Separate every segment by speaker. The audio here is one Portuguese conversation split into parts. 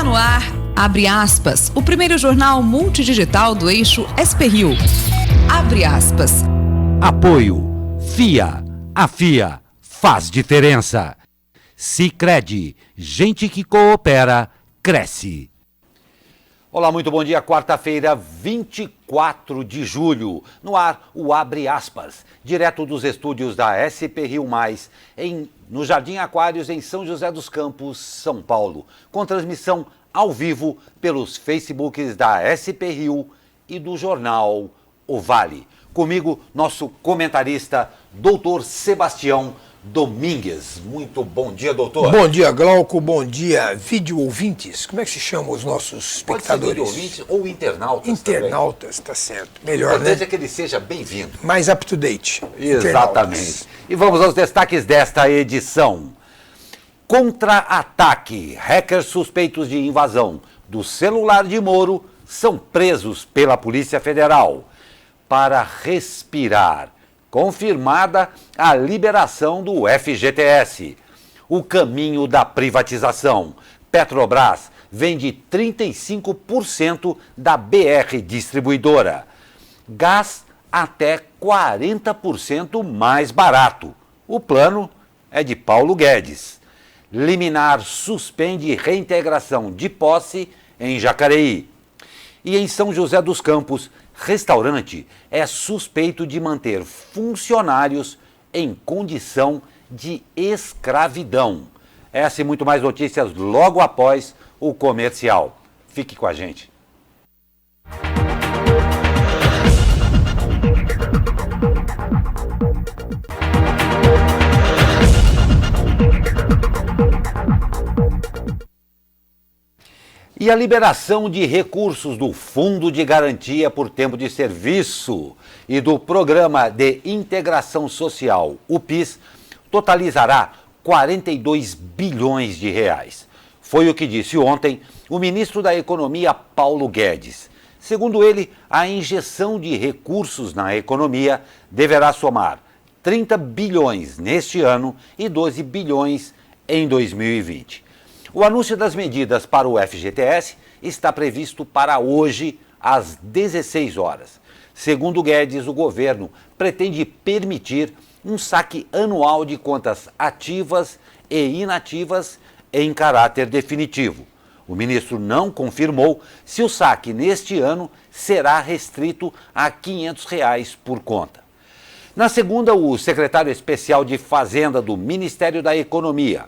Speaker 1: Está no ar, abre aspas, o primeiro jornal multidigital do eixo SP-Rio. Abre aspas.
Speaker 2: Apoio. FIA. A FIA faz diferença. Sicredi. Gente que coopera, cresce. Olá, muito bom dia. Quarta-feira, 24 de julho. No ar, o Abre Aspas. Direto dos estúdios da SP-Rio+, no Jardim Aquários, em São José dos Campos, São Paulo. Com transmissão ao vivo pelos Facebooks da SP-Rio e do jornal O Vale. Comigo, nosso comentarista, doutor Sebastião Domingues. Muito bom dia, doutor.
Speaker 3: Bom dia, Glauco. Bom dia, vídeo ouvintes. Como é que se chamam os nossos espectadores?
Speaker 2: Pode ser vídeo ouvintes ou internautas.
Speaker 3: Internautas, tá certo. Melhor,
Speaker 2: né? O importante
Speaker 3: né?
Speaker 2: é que ele seja bem-vindo.
Speaker 3: Mais up to date.
Speaker 2: Exatamente. E vamos aos destaques desta edição. Contra-ataque. Hackers suspeitos de invasão do celular de Moro são presos pela Polícia Federal. Para respirar. Confirmada a liberação do FGTS. O caminho da privatização. Petrobras vende 35% da BR Distribuidora. Gás até 40% mais barato. O plano é de Paulo Guedes. Liminar suspende reintegração de posse em Jacareí. E em São José dos Campos, restaurante é suspeito de manter funcionários em condição de escravidão. Essa e muito mais notícias logo após o comercial. Fique com a gente. E a liberação de recursos do Fundo de Garantia por Tempo de Serviço e do Programa de Integração Social, o PIS, totalizará 42 bilhões de reais. Foi o que disse ontem o ministro da Economia, Paulo Guedes. Segundo ele, a injeção de recursos na economia deverá somar 30 bilhões neste ano e 12 bilhões em 2020. O anúncio das medidas para o FGTS está previsto para hoje, às 16 horas. Segundo Guedes, o governo pretende permitir um saque anual de contas ativas e inativas em caráter definitivo. O ministro não confirmou se o saque neste ano será restrito a R$ 500 por conta. Na segunda, o secretário especial de Fazenda do Ministério da Economia,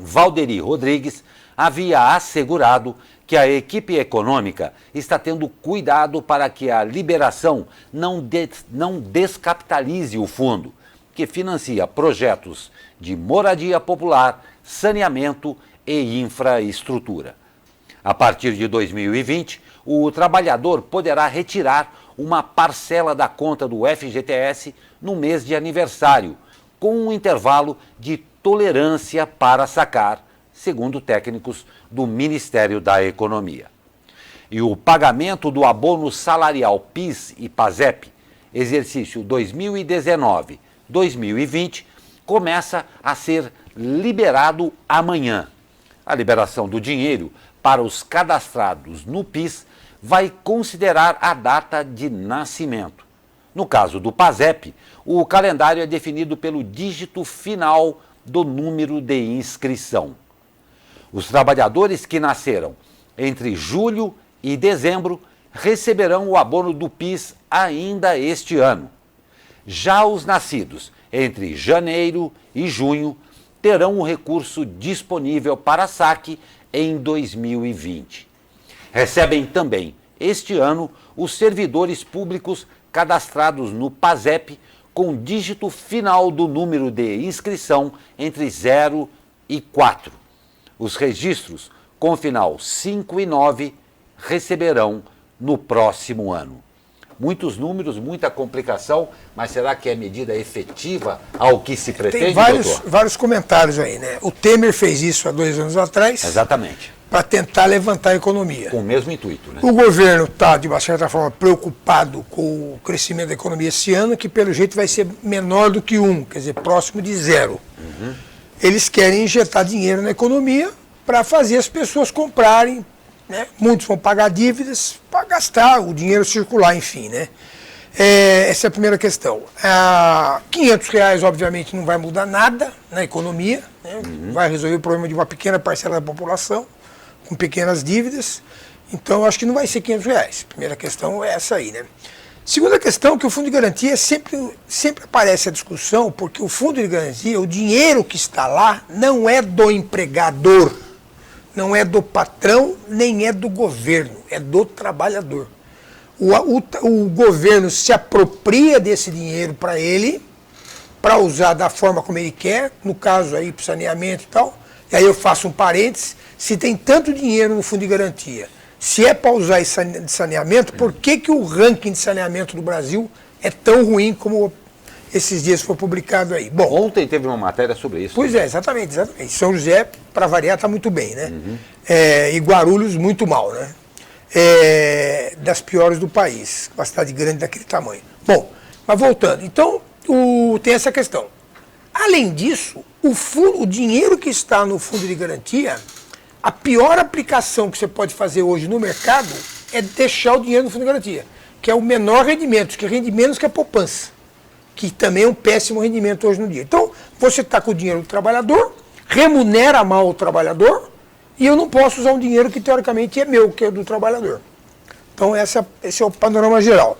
Speaker 2: Valderi Rodrigues, havia assegurado que a equipe econômica está tendo cuidado para que a liberação não descapitalize o fundo, que financia projetos de moradia popular, saneamento e infraestrutura. A partir de 2020, o trabalhador poderá retirar uma parcela da conta do FGTS no mês de aniversário, com um intervalo de tolerância para sacar, segundo técnicos do Ministério da Economia. E o pagamento do abono salarial PIS e PASEP, exercício 2019-2020, começa a ser liberado amanhã. A liberação do dinheiro para os cadastrados no PIS vai considerar a data de nascimento. No caso do PASEP, o calendário é definido pelo dígito final do número de inscrição. Os trabalhadores que nasceram entre julho e dezembro receberão o abono do PIS ainda este ano. Já os nascidos entre janeiro e junho terão o recurso disponível para saque em 2020. Recebem também, este ano, os servidores públicos cadastrados no PASEP com dígito final do número de inscrição entre 0 e 4. Os registros com final 5 e 9 receberão no próximo ano. Muitos números, muita complicação, mas será que é medida efetiva ao que se pretende,
Speaker 3: Tem vários comentários aí, né? O Temer fez isso há 2 anos atrás.
Speaker 2: Exatamente.
Speaker 3: Para tentar levantar a economia.
Speaker 2: Com o mesmo intuito, né?
Speaker 3: O governo está, de uma certa forma, preocupado com o crescimento da economia esse ano, que pelo jeito vai ser menor do que 1, quer dizer, próximo de 0. Eles querem injetar dinheiro na economia para fazer as pessoas comprarem, né? Muitos vão pagar dívidas para gastar, o dinheiro circular, enfim, né? Essa é a primeira questão. R$500, obviamente, não vai mudar nada na economia, né? Vai resolver o problema de uma pequena parcela da população, com pequenas dívidas. Então, eu acho que não vai ser R$500. Primeira questão é essa aí, né? Segunda questão, que o fundo de garantia sempre aparece a discussão, porque o fundo de garantia, o dinheiro que está lá, não é do empregador, não é do patrão, nem é do governo, é do trabalhador. O governo se apropria desse dinheiro para ele, para usar da forma como ele quer, no caso aí para saneamento e tal, e aí eu faço um parênteses, se tem tanto dinheiro no fundo de garantia, se é para usar esse saneamento, por que o ranking de saneamento do Brasil é tão ruim como esses dias foi publicado aí? Bom,
Speaker 2: ontem teve uma matéria sobre isso.
Speaker 3: Pois é, exatamente. São José, para variar, está muito bem, né? E Guarulhos, muito mal, né? Das piores do país, uma cidade grande daquele tamanho. Bom, mas voltando, então tem essa questão. Além disso, o dinheiro que está no fundo de garantia, a pior aplicação que você pode fazer hoje no mercado é deixar o dinheiro no fundo de garantia, que é o menor rendimento, que rende menos que a poupança, que também é um péssimo rendimento hoje no dia. Então, você está com o dinheiro do trabalhador, remunera mal o trabalhador, e eu não posso usar um dinheiro que teoricamente é meu, que é do trabalhador. Então esse é o panorama geral.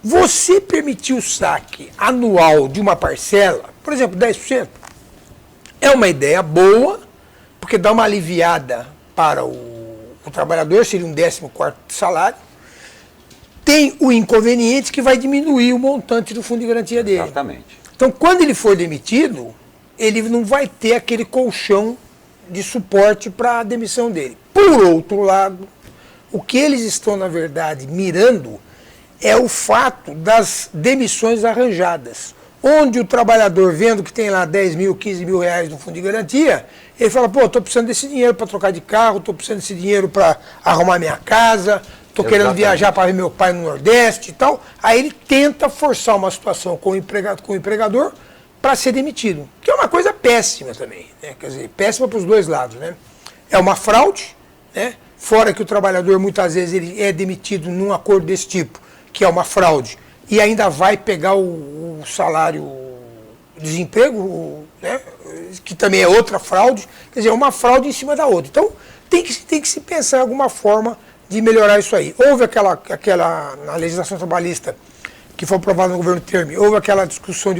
Speaker 3: Você permitir o saque anual de uma parcela, por exemplo, 10%, é uma ideia boa, porque dá uma aliviada para o trabalhador, seria um 14º salário. Tem o inconveniente que vai diminuir o montante do fundo de garantia dele.
Speaker 2: Exatamente.
Speaker 3: Então, quando ele for demitido, ele não vai ter aquele colchão de suporte para a demissão dele. Por outro lado, o que eles estão, na verdade, mirando é o fato das demissões arranjadas, onde o trabalhador, vendo que tem lá 10 mil, 15 mil reais no fundo de garantia, ele fala, pô, estou precisando desse dinheiro para trocar de carro, estou precisando desse dinheiro para arrumar minha casa, estou querendo viajar para ver meu pai no Nordeste e tal. Aí ele tenta forçar uma situação com o empregador para ser demitido, que é uma coisa péssima também, né? Quer dizer, péssima para os dois lados, né? É uma fraude, né? Fora que o trabalhador muitas vezes ele é demitido num acordo desse tipo, que é uma fraude, e ainda vai pegar o salário, o desemprego, né? Que também é outra fraude, quer dizer, é uma fraude em cima da outra. Então tem que se pensar em alguma forma de melhorar isso aí. Houve na legislação trabalhista que foi aprovada no governo Temer, houve aquela discussão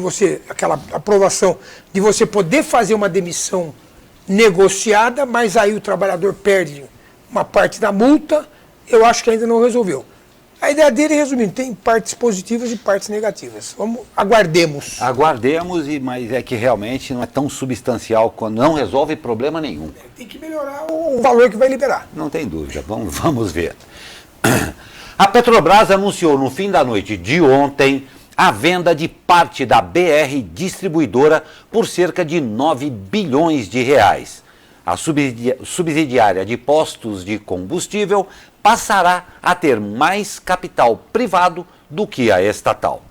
Speaker 3: aquela aprovação de você poder fazer uma demissão negociada, mas aí o trabalhador perde uma parte da multa, eu acho que ainda não resolveu. A ideia dele, resumindo, tem partes positivas e partes negativas. Aguardemos.
Speaker 2: Aguardemos, mas é que realmente não é tão substancial, não resolve problema nenhum.
Speaker 3: Tem que melhorar o valor que vai liberar.
Speaker 2: Não tem dúvida, vamos ver. A Petrobras anunciou no fim da noite de ontem a venda de parte da BR Distribuidora por cerca de 9 bilhões de reais. A subsidiária de postos de combustível passará a ter mais capital privado do que a estatal.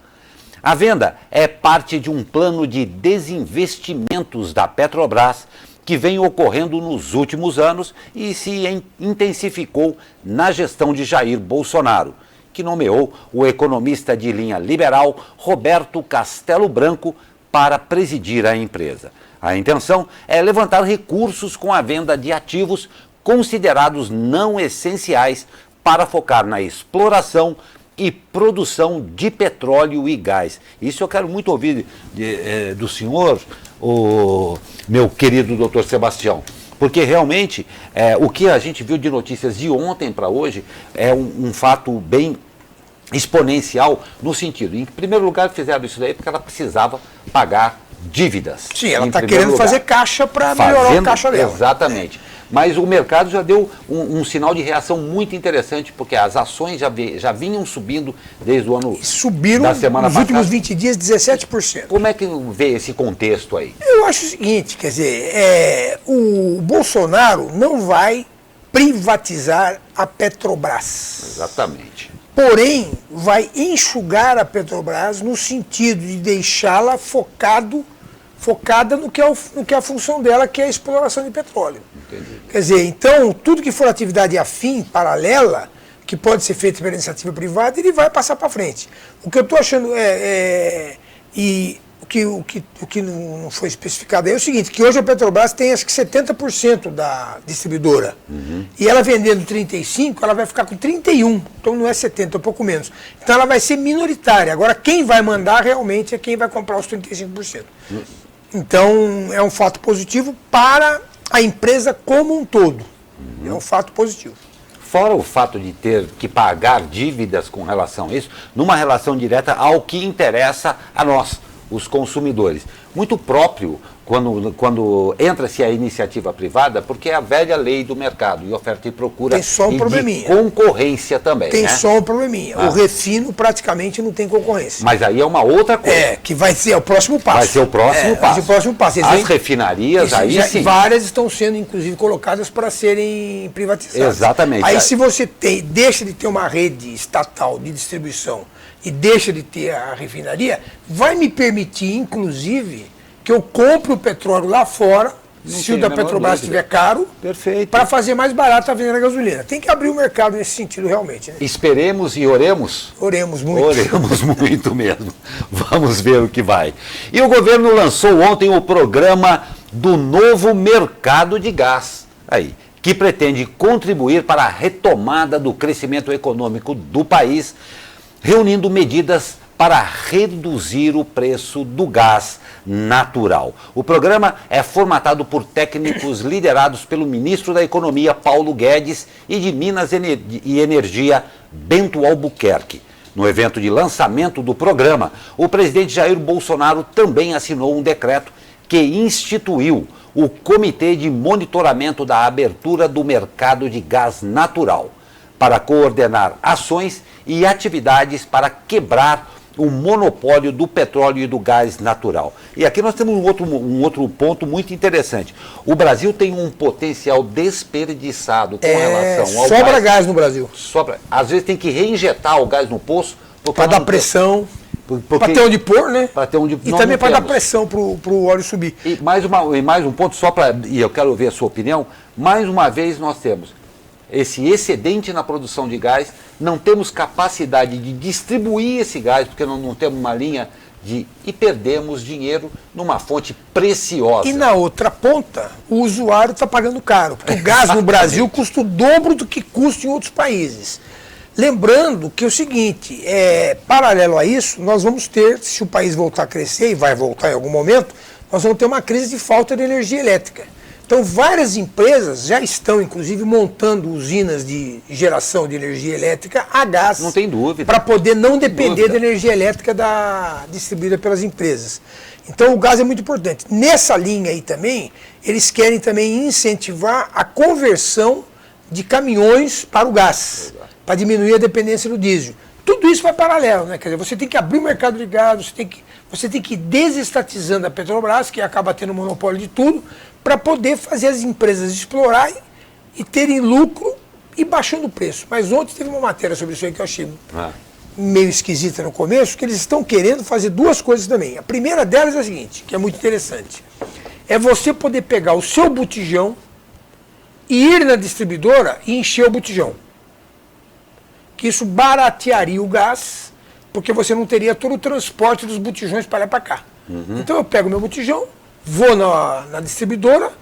Speaker 2: A venda é parte de um plano de desinvestimentos da Petrobras que vem ocorrendo nos últimos anos e se intensificou na gestão de Jair Bolsonaro, que nomeou o economista de linha liberal Roberto Castelo Branco para presidir a empresa. A intenção é levantar recursos com a venda de ativos considerados não essenciais para focar na exploração e produção de petróleo e gás. Isso eu quero muito ouvir do senhor, o meu querido doutor Sebastião, porque realmente o que a gente viu de notícias de ontem para hoje é um fato bem exponencial no sentido, em primeiro lugar, fizeram isso daí porque ela precisava pagar dívidas.
Speaker 3: Sim, ela está querendo fazer caixa para melhorar a caixa dela.
Speaker 2: Exatamente. Mas o mercado já deu um sinal de reação muito interessante, porque as ações já vinham subindo desde o ano
Speaker 3: Subiram
Speaker 2: da semana
Speaker 3: nos
Speaker 2: passada.
Speaker 3: Últimos 20 dias 17%.
Speaker 2: Como é que vê esse contexto aí?
Speaker 3: Eu acho o seguinte, quer dizer, o Bolsonaro não vai privatizar a Petrobras.
Speaker 2: Exatamente.
Speaker 3: Porém, vai enxugar a Petrobras no sentido de deixá-la focado focada no que é a função dela, que é a exploração de petróleo.
Speaker 2: Entendi.
Speaker 3: Quer dizer, então, tudo que for atividade afim, paralela, que pode ser feito pela iniciativa privada, ele vai passar para frente. O que eu estou achando e o que não foi especificado aí é o seguinte, que hoje a Petrobras tem acho que 70% da distribuidora. E ela vendendo 35%, ela vai ficar com 31%. Então não é 70%, é um pouco menos. Então ela vai ser minoritária. Agora quem vai mandar realmente é quem vai comprar os 35%. Então é um fato positivo para a empresa como um todo. É um fato positivo.
Speaker 2: Fora o fato de ter que pagar dívidas com relação a isso, numa relação direta ao que interessa a nós, os consumidores. Muito próprio quando entra-se a iniciativa privada, porque é a velha lei do mercado, e oferta e procura,
Speaker 3: tem só um
Speaker 2: e
Speaker 3: probleminha.
Speaker 2: De concorrência também.
Speaker 3: Tem
Speaker 2: né?
Speaker 3: só um probleminha. O refino praticamente não tem concorrência.
Speaker 2: Mas aí é uma outra coisa.
Speaker 3: Que vai ser o próximo passo.
Speaker 2: Vai ser o próximo passo.
Speaker 3: Vai ser o próximo passo.
Speaker 2: As refinarias, aí sim.
Speaker 3: Várias estão sendo, inclusive, colocadas para serem privatizadas.
Speaker 2: Exatamente.
Speaker 3: Aí se você deixa de ter uma rede estatal de distribuição e deixa de ter a refinaria, vai me permitir, inclusive, que eu compre o petróleo lá fora, se o da Petrobras estiver caro, para fazer mais barato a venda da gasolina. Tem que abrir o mercado nesse sentido realmente. Né?
Speaker 2: Esperemos e oremos?
Speaker 3: Oremos muito.
Speaker 2: Oremos muito mesmo. Vamos ver o que vai. E o governo lançou ontem o programa do novo mercado de gás, que pretende contribuir para a retomada do crescimento econômico do país, reunindo medidas para reduzir o preço do gás natural. O programa é formatado por técnicos liderados pelo ministro da Economia, Paulo Guedes, e de Minas e Energia, Bento Albuquerque. No evento de lançamento do programa, o presidente Jair Bolsonaro também assinou um decreto que instituiu o Comitê de Monitoramento da Abertura do Mercado de Gás Natural, para coordenar ações e atividades para quebrar o monopólio do petróleo e do gás natural. E aqui nós temos um outro ponto muito interessante. O Brasil tem um potencial desperdiçado com relação ao
Speaker 3: sobra gás no Brasil.
Speaker 2: Às vezes tem que reinjetar o gás no poço.
Speaker 3: Para dar pressão, para ter onde pôr, né?
Speaker 2: Para ter onde
Speaker 3: e também para dar pressão para o óleo subir.
Speaker 2: E mais um ponto, e eu quero ouvir a sua opinião, mais uma vez nós temos esse excedente na produção de gás, não temos capacidade de distribuir esse gás, porque não temos uma linha e perdemos dinheiro numa fonte preciosa.
Speaker 3: E na outra ponta, o usuário está pagando caro, porque o gás no Brasil custa o dobro do que custa em outros países. Lembrando que é o seguinte, paralelo a isso, nós vamos ter, se o país voltar a crescer, e vai voltar em algum momento, nós vamos ter uma crise de falta de energia elétrica. Então, várias empresas já estão, inclusive, montando usinas de geração de energia elétrica a gás.
Speaker 2: Não tem dúvida.
Speaker 3: Para poder não depender da energia elétrica distribuída pelas empresas. Então, o gás é muito importante. Nessa linha aí também, eles querem também incentivar a conversão de caminhões para o gás, para diminuir a dependência do diesel. Tudo isso vai paralelo, né? Quer dizer, você tem que abrir o mercado de gás, você tem que ir desestatizando a Petrobras, que acaba tendo monopólio de tudo, para poder fazer as empresas explorar e terem lucro e baixando o preço. Mas ontem teve uma matéria sobre isso aí que eu achei meio esquisita no começo, que eles estão querendo fazer duas coisas também. A primeira delas é a seguinte, que é muito interessante. É você poder pegar o seu botijão e ir na distribuidora e encher o botijão. Que isso baratearia o gás, porque você não teria todo o transporte dos botijões para lá e para cá. Então eu pego meu botijão, vou na distribuidora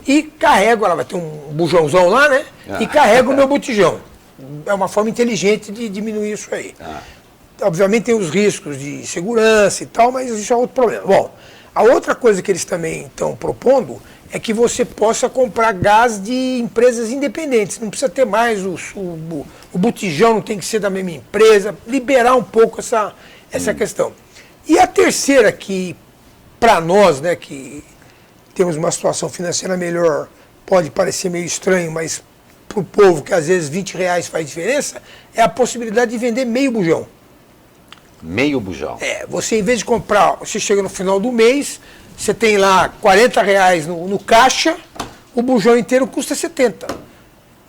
Speaker 3: e carrego, ela vai ter um bujãozão lá, né? E carrego o meu botijão. É uma forma inteligente de diminuir isso aí. Obviamente tem os riscos de segurança e tal, mas isso é outro problema. Bom, a outra coisa que eles também estão propondo é que você possa comprar gás de empresas independentes. Não precisa ter mais o botijão, não tem que ser da mesma empresa. Liberar um pouco essa questão. E a terceira que, para nós, né, que temos uma situação financeira melhor, pode parecer meio estranho, mas para o povo, que às vezes R$20 faz diferença, é a possibilidade de vender meio bujão.
Speaker 2: Meio bujão.
Speaker 3: Você em vez de comprar, você chega no final do mês, você tem lá R$40 no caixa, o bujão inteiro custa 70.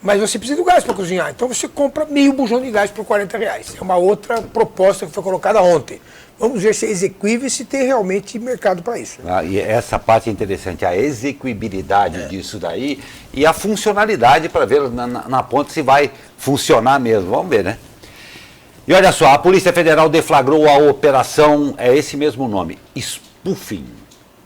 Speaker 3: Mas você precisa do gás para cozinhar. Então você compra meio bujão de gás por R$40. É uma outra proposta que foi colocada ontem. Vamos ver se é exequível e se tem realmente mercado para isso.
Speaker 2: E essa parte é interessante, a execuibilidade disso daí e a funcionalidade para ver na ponta se vai funcionar mesmo. Vamos ver, né? E olha só, a Polícia Federal deflagrou a operação, é esse mesmo nome, Spoofing.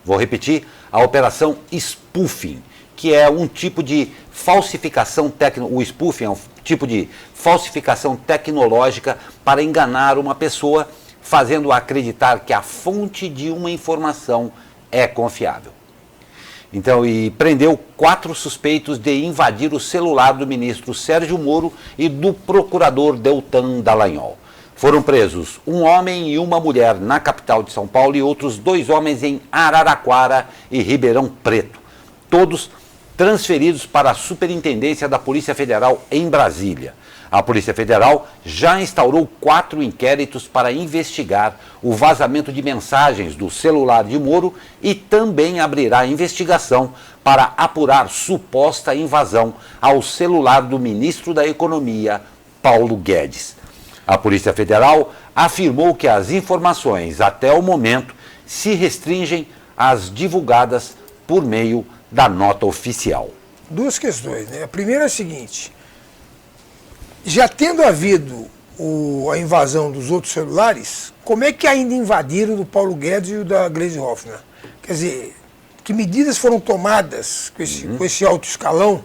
Speaker 2: Vou repetir, a operação Spoofing, que é um tipo de falsificação tecnológica. O spoofing é um tipo de falsificação tecnológica para enganar uma pessoa, fazendo acreditar que a fonte de uma informação é confiável. Então, e prendeu 4 suspeitos de invadir o celular do ministro Sérgio Moro e do procurador Deltan Dallagnol. Foram presos um homem e uma mulher na capital de São Paulo e outros 2 homens em Araraquara e Ribeirão Preto. Todos transferidos para a Superintendência da Polícia Federal em Brasília. A Polícia Federal já instaurou 4 inquéritos para investigar o vazamento de mensagens do celular de Moro e também abrirá investigação para apurar suposta invasão ao celular do ministro da Economia, Paulo Guedes. A Polícia Federal afirmou que as informações, até o momento, se restringem às divulgadas por meio da nota oficial.
Speaker 3: 2 questões, né? A primeira é a seguinte: já tendo havido a invasão dos outros celulares, como é que ainda invadiram do Paulo Guedes e o da Gleisi Hoffmann? Quer dizer, que medidas foram tomadas com esse alto escalão?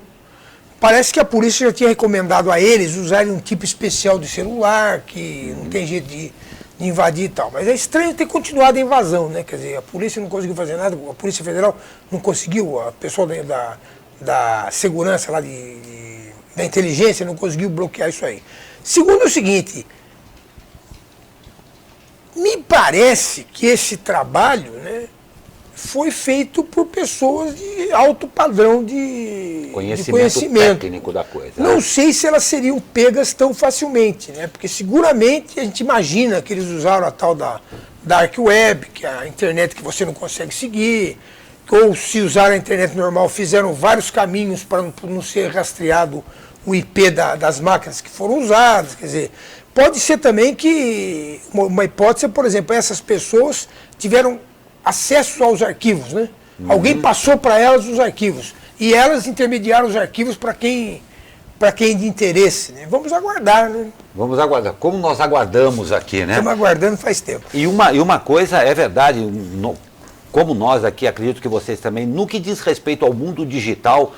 Speaker 3: Parece que a polícia já tinha recomendado a eles usarem um tipo especial de celular, que não tem jeito de invadir e tal. Mas é estranho ter continuado a invasão, né? Quer dizer, a polícia não conseguiu fazer nada, a Polícia Federal não conseguiu, a pessoa da segurança lá da inteligência não conseguiu bloquear isso aí. Segundo é o seguinte, me parece que esse trabalho, né, foi feito por pessoas de alto padrão de conhecimento
Speaker 2: técnico da coisa.
Speaker 3: Não sei se elas seriam pegas tão facilmente, né? Porque seguramente a gente imagina que eles usaram a tal da Dark Web, que é a internet que você não consegue seguir, ou se usaram a internet normal, fizeram vários caminhos para não ser rastreado o IP das máquinas que foram usadas. Quer dizer, pode ser também que, uma hipótese, por exemplo, essas pessoas tiveram acesso aos arquivos, né? Alguém passou para elas os arquivos e elas intermediaram os arquivos para quem é de interesse, né? Vamos aguardar, né?
Speaker 2: Vamos aguardar, como nós aguardamos aqui, né?
Speaker 3: Estamos aguardando faz tempo.
Speaker 2: E uma coisa é verdade, como nós aqui, acredito que vocês também, no que diz respeito ao mundo digital,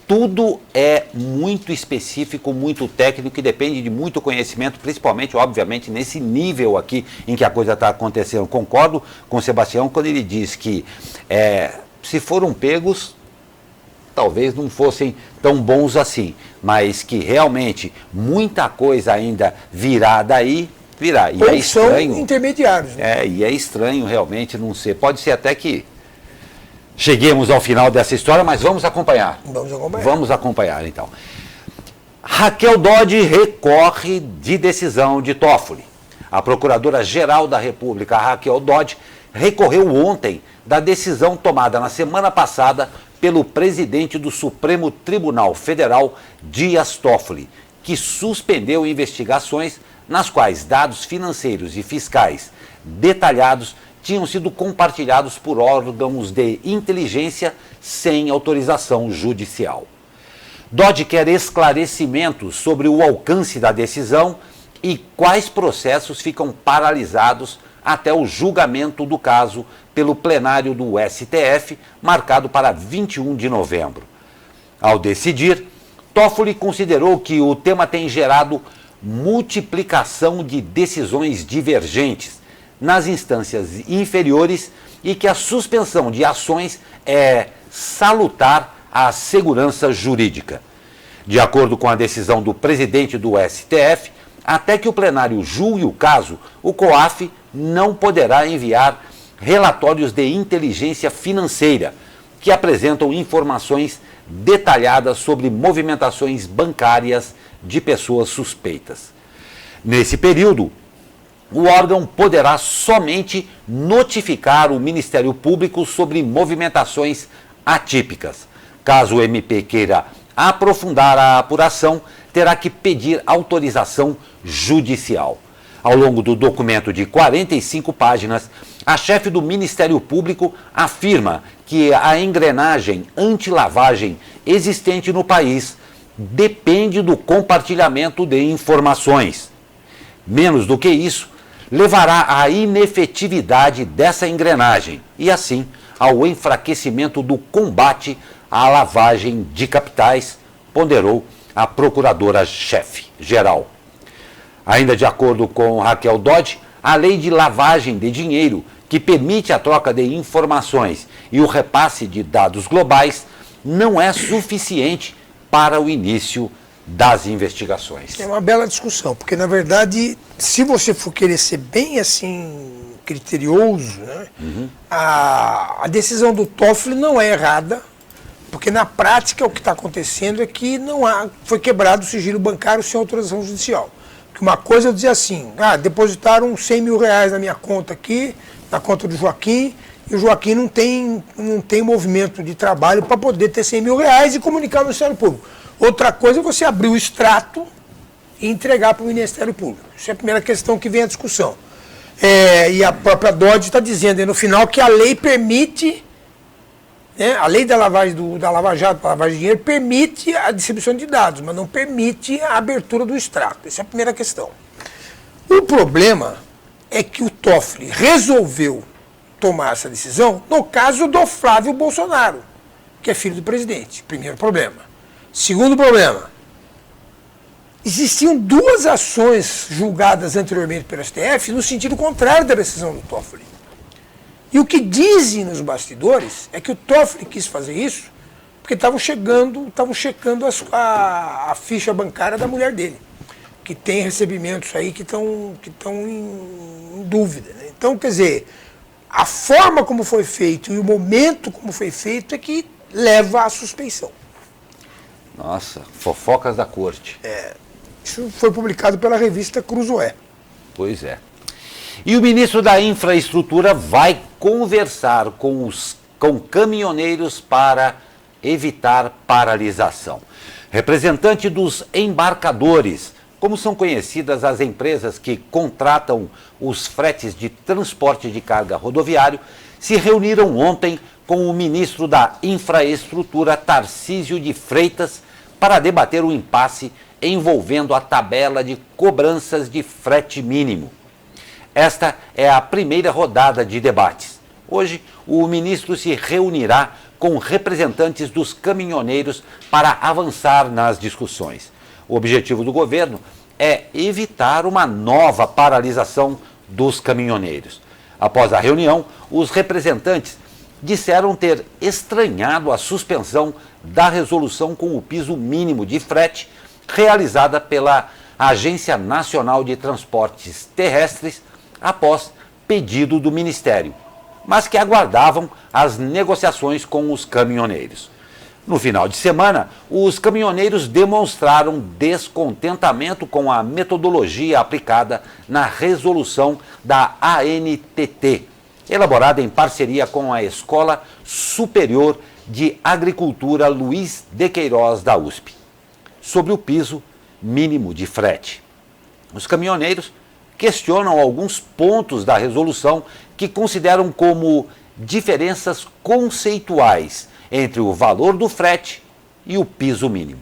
Speaker 2: tudo é muito específico, muito técnico e depende de muito conhecimento, principalmente, obviamente, nesse nível aqui em que a coisa está acontecendo. Concordo com o Sebastião quando ele diz que se foram pegos, talvez não fossem tão bons assim, mas que realmente muita coisa ainda virá daí, virá. E é estranho,
Speaker 3: são intermediários. Né?
Speaker 2: E é estranho realmente não ser. Pode ser até que cheguemos ao final dessa história, mas vamos acompanhar. Vamos acompanhar, então. Raquel Dodge recorre de decisão de Toffoli. A Procuradora-Geral da República, Raquel Dodge, recorreu ontem da decisão tomada na semana passada pelo presidente do Supremo Tribunal Federal, Dias Toffoli, que suspendeu investigações nas quais dados financeiros e fiscais detalhados tinham sido compartilhados por órgãos de inteligência sem autorização judicial. Dodge quer esclarecimentos sobre o alcance da decisão e quais processos ficam paralisados até o julgamento do caso pelo plenário do STF, marcado para 21 de novembro. Ao decidir, Toffoli considerou que o tema tem gerado multiplicação de decisões divergentes nas instâncias inferiores e que a suspensão de ações é salutar à segurança jurídica. De acordo com a decisão do presidente do STF, até que o plenário julgue o caso, o COAF não poderá enviar relatórios de inteligência financeira que apresentam informações detalhadas sobre movimentações bancárias de pessoas suspeitas. Nesse período, o órgão poderá somente notificar o Ministério Público sobre movimentações atípicas. Caso o MP queira aprofundar a apuração, terá que pedir autorização judicial. Ao longo do documento de 45 páginas, a chefe do Ministério Público afirma que a engrenagem anti-lavagem existente no país depende do compartilhamento de informações. Menos do que isso, levará à inefetividade dessa engrenagem e, assim, ao enfraquecimento do combate à lavagem de capitais, ponderou a procuradora-chefe geral. Ainda de acordo com Raquel Dodge, a lei de lavagem de dinheiro, que permite a troca de informações e o repasse de dados globais, não é suficiente para o início das investigações.
Speaker 3: É uma bela discussão, porque, na verdade, se você for querer ser bem assim criterioso, né, a decisão do Toffoli não é errada, porque na prática o que está acontecendo é que foi quebrado o sigilo bancário sem autorização judicial. Porque uma coisa eu dizer assim, depositaram 100 mil reais na minha conta aqui, na conta do Joaquim, e o Joaquim não tem movimento de trabalho para poder ter 100 mil reais e comunicar ao Ministério Público. Outra coisa é você abrir o extrato e entregar para o Ministério Público. Isso é a primeira questão que vem à discussão. E a própria Dodge está dizendo aí no final que a lei permite, né, a lei da Lava Jato, da lavagem de dinheiro, permite a distribuição de dados, mas não permite a abertura do extrato. Essa é a primeira questão. O problema é que o Toffoli resolveu tomar essa decisão no caso do Flávio Bolsonaro, que é filho do presidente. Primeiro problema. Segundo problema, existiam duas ações julgadas anteriormente pelo STF no sentido contrário da decisão do Toffoli. E o que dizem nos bastidores é que o Toffoli quis fazer isso porque estavam checando a ficha bancária da mulher dele, que tem recebimentos aí que estão em dúvida, né? Então, quer dizer, a forma como foi feito e o momento como foi feito é que leva à suspeição.
Speaker 2: Nossa, fofocas da corte.
Speaker 3: Isso foi publicado pela revista Cruzoé.
Speaker 2: Pois é. E o ministro da Infraestrutura vai conversar com caminhoneiros para evitar paralisação. Representante dos embarcadores, como são conhecidas as empresas que contratam os fretes de transporte de carga rodoviário, se reuniram ontem com o ministro da Infraestrutura, Tarcísio de Freitas, para debater o impasse envolvendo a tabela de cobranças de frete mínimo. Esta é a primeira rodada de debates. Hoje, o ministro se reunirá com representantes dos caminhoneiros para avançar nas discussões. O objetivo do governo é evitar uma nova paralisação dos caminhoneiros. Após a reunião, os representantes disseram ter estranhado a suspensão da resolução com o piso mínimo de frete realizada pela Agência Nacional de Transportes Terrestres após pedido do Ministério, mas que aguardavam as negociações com os caminhoneiros. No final de semana, os caminhoneiros demonstraram descontentamento com a metodologia aplicada na resolução da ANTT, elaborada em parceria com a Escola Superior de Agricultura Luiz de Queiroz da USP, sobre o piso mínimo de frete. Os caminhoneiros questionam alguns pontos da resolução que consideram como diferenças conceituais entre o valor do frete e o piso mínimo.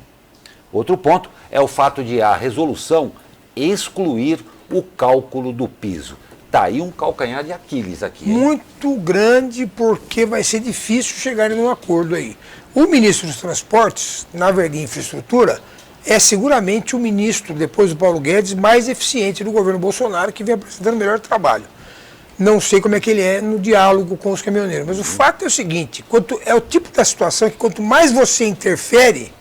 Speaker 2: Outro ponto é o fato de a resolução excluir o cálculo do piso. Está aí um calcanhar de Aquiles aqui. Hein?
Speaker 3: Muito grande, porque vai ser difícil chegarem num acordo aí. O ministro dos Transportes, na verdade, Infraestrutura, é seguramente o ministro, depois do Paulo Guedes, mais eficiente do governo Bolsonaro, que vem apresentando o melhor trabalho. Não sei como é que ele é no diálogo com os caminhoneiros, mas o fato é o seguinte, é o tipo da situação que quanto mais você interfere,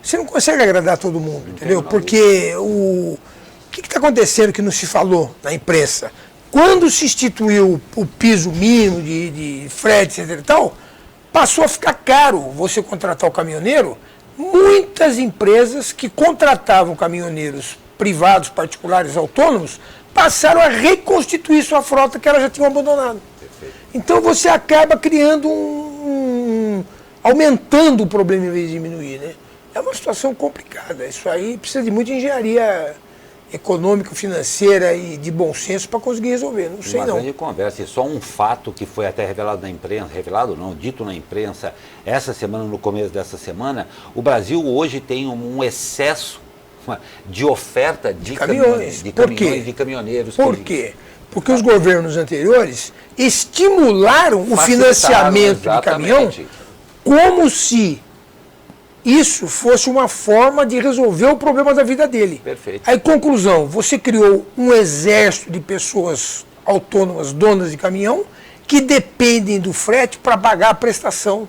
Speaker 3: você não consegue agradar todo mundo, entendeu? Porque o que está acontecendo que não se falou na imprensa? Quando se instituiu o piso mínimo de frete, etc. e tal, passou a ficar caro você contratar o caminhoneiro. Muitas empresas que contratavam caminhoneiros privados, particulares, autônomos, passaram a reconstituir sua frota que elas já tinham abandonado. Perfeito. Então você acaba criando aumentando o problema em vez de diminuir, né? É uma situação complicada. Isso aí precisa de muita engenharia econômica, financeira e de bom senso para conseguir resolver. Não sei
Speaker 2: uma
Speaker 3: não.
Speaker 2: grande conversa. E só um fato que foi até revelado na imprensa, revelado não, dito na imprensa essa semana, no começo dessa semana, o Brasil hoje tem um excesso de oferta de caminhões, de caminhoneiros.
Speaker 3: Por quê? Porque os governos anteriores estimularam o financiamento de caminhão como se isso fosse uma forma de resolver o problema da vida dele.
Speaker 2: Perfeito.
Speaker 3: Aí, conclusão, você criou um exército de pessoas autônomas, donas de caminhão, que dependem do frete para pagar a prestação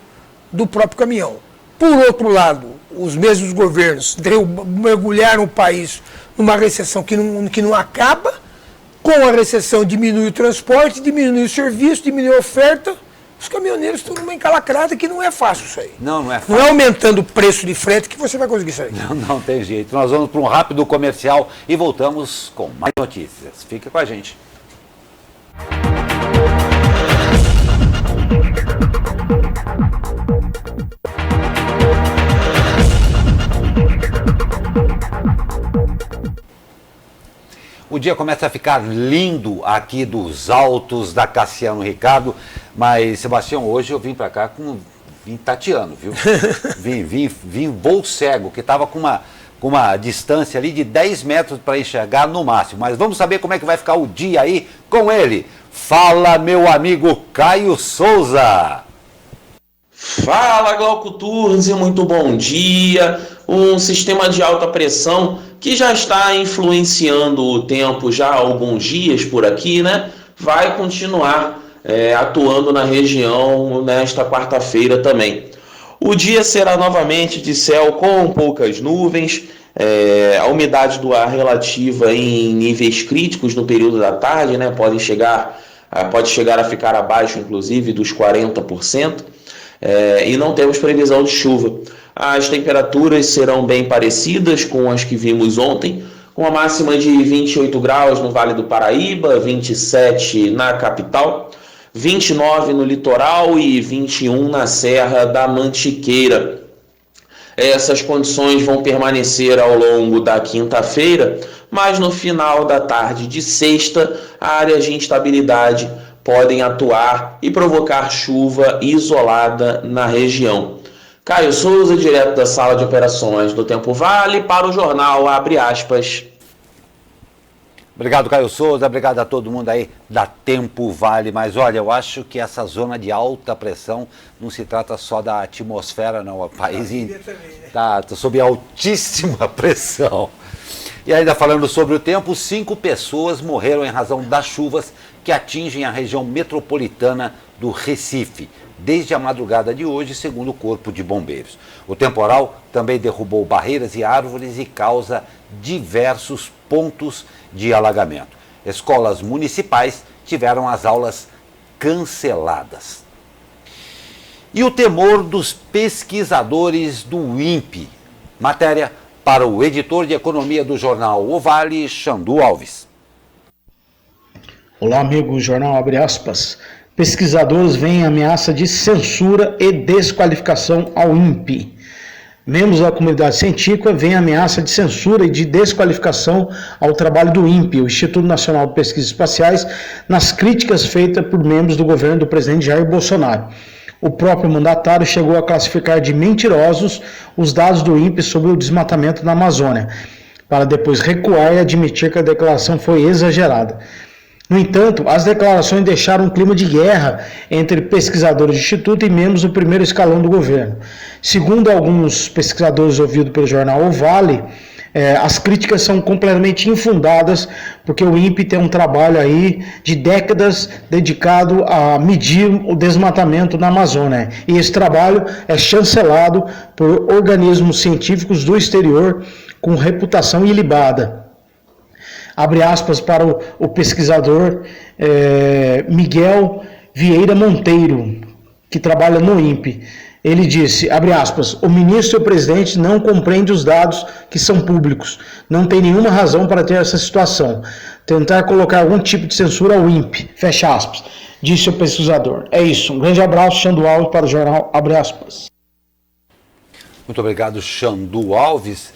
Speaker 3: do próprio caminhão. Por outro lado, os mesmos governos mergulharam o país numa recessão que não acaba. Com a recessão diminui o transporte, diminui o serviço, diminui a oferta. Os caminhoneiros estão numa encalacrada que não é fácil isso aí.
Speaker 2: Não é fácil.
Speaker 3: Não é aumentando o preço de frete que você vai conseguir sair.
Speaker 2: Não tem jeito. Nós vamos para um rápido comercial e voltamos com mais notícias. Fica com a gente. O dia começa a ficar lindo aqui dos altos da Cassiano Ricardo, mas, Sebastião, hoje eu vim para cá vim tateando, viu? vim voo cego, que estava com uma distância ali de 10 metros para enxergar no máximo. Mas vamos saber como é que vai ficar o dia aí com ele. Fala, meu amigo Caio Souza!
Speaker 4: Fala, Glauco Turzi, muito bom dia. Um sistema de alta pressão que já está influenciando o tempo já há alguns dias por aqui, né? Vai continuar atuando na região nesta quarta-feira também. O dia será novamente de céu com poucas nuvens, a umidade do ar relativa em níveis críticos no período da tarde, né? Pode chegar a ficar abaixo, inclusive, dos 40%. E não temos previsão de chuva. As temperaturas serão bem parecidas com as que vimos ontem, com a máxima de 28 graus no Vale do Paraíba, 27 na capital, 29 no litoral e 21 na Serra da Mantiqueira. Essas condições vão permanecer ao longo da quinta-feira, mas no final da tarde de sexta, áreas de instabilidade podem atuar e provocar chuva isolada na região. Caio Souza, direto da sala de operações do Tempo Vale, para o jornal Abre Aspas.
Speaker 2: Obrigado, Caio Souza, obrigado a todo mundo aí da Tempo Vale. Mas olha, eu acho que essa zona de alta pressão não se trata só da atmosfera, não. O país está sob altíssima pressão. E ainda falando sobre o tempo, 5 pessoas morreram em razão das chuvas que atingem a região metropolitana do Recife, desde a madrugada de hoje, segundo o Corpo de Bombeiros. O temporal também derrubou barreiras e árvores e causa diversos pontos de alagamento. Escolas municipais tiveram as aulas canceladas. E o temor dos pesquisadores do INPE. Matéria para o editor de economia do jornal O Vale, Xandu Alves.
Speaker 5: Olá, amigo do jornal Abre Aspas. Pesquisadores veem ameaça de censura e desqualificação ao INPE. Membros da comunidade científica veem ameaça de censura e de desqualificação ao trabalho do INPE, o Instituto Nacional de Pesquisas Espaciais, nas críticas feitas por membros do governo do presidente Jair Bolsonaro. O próprio mandatário chegou a classificar de mentirosos os dados do INPE sobre o desmatamento na Amazônia, para depois recuar e admitir que a declaração foi exagerada. No entanto, as declarações deixaram um clima de guerra entre pesquisadores do Instituto e membros do primeiro escalão do governo. Segundo alguns pesquisadores ouvidos pelo jornal O Vale, as críticas são completamente infundadas, porque o INPE tem um trabalho aí de décadas dedicado a medir o desmatamento na Amazônia. E esse trabalho é chancelado por organismos científicos do exterior com reputação ilibada. Abre aspas para o pesquisador Miguel Vieira Monteiro, que trabalha no INPE. Ele disse, abre aspas, o ministro e o presidente não compreendem os dados que são públicos. Não tem nenhuma razão para ter essa situação. Tentar colocar algum tipo de censura ao INPE, fecha aspas, disse o pesquisador. É isso, um grande abraço, Xandu Alves, para o jornal Abre Aspas.
Speaker 2: Muito obrigado, Xandu Alves.